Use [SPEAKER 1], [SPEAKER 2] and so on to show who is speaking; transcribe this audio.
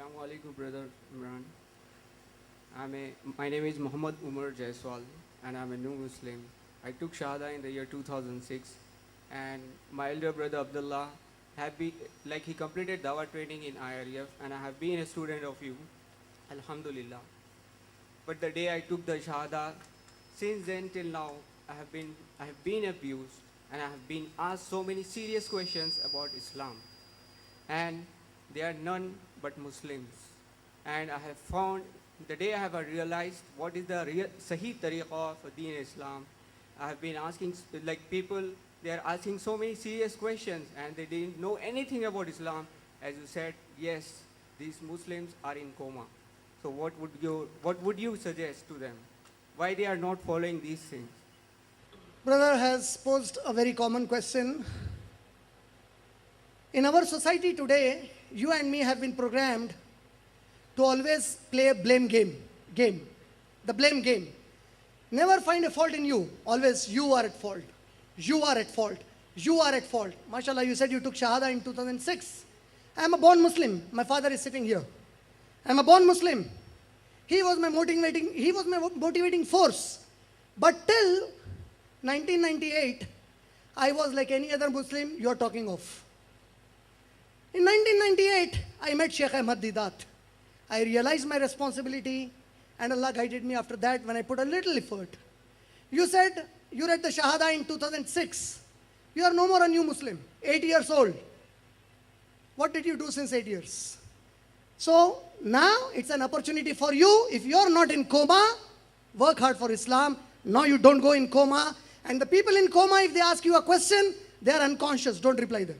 [SPEAKER 1] Assalamu alaikum, brother Imran. My name is Muhammad Umar Jaiswal, and I'm a new Muslim. I took Shahada in the year 2006, and my elder brother Abdullah he completed Dawa training in IRF, and I have been a student of you, Alhamdulillah. But the day I took the Shahada, since then till now, I have been abused, and I have been asked so many serious questions about Islam, and they are none but Muslims. And I have found, the day I have realized what is the real Sahih tariqah for Deen Islam, I have been asking, people, they are asking so many serious questions and they didn't know anything about Islam. As you said, yes, these Muslims are in coma. So what would you suggest to them? Why they are not following these things?
[SPEAKER 2] Brother has posed a very common question. In our society today, you and me have been programmed to always play a blame game. The blame game. Never find a fault in you. Always you are at fault. You are at fault. You are at fault. MashaAllah, you said you took Shahada in 2006. I am a born Muslim. My father is sitting here. I am a born Muslim. He was my motivating force. But till 1998, I was like any other Muslim you are talking of. In 1998, I met Sheikh Ahmad Didat. I realized my responsibility, and Allah guided me after that when I put a little effort. You said you read the Shahada in 2006. You are no more a new Muslim, 8 years old. What did you do since 8 years? So now it's an opportunity for you. If you are not in coma, work hard for Islam. Now you don't go in coma. And the people in coma, if they ask you a question, they are unconscious. Don't reply them.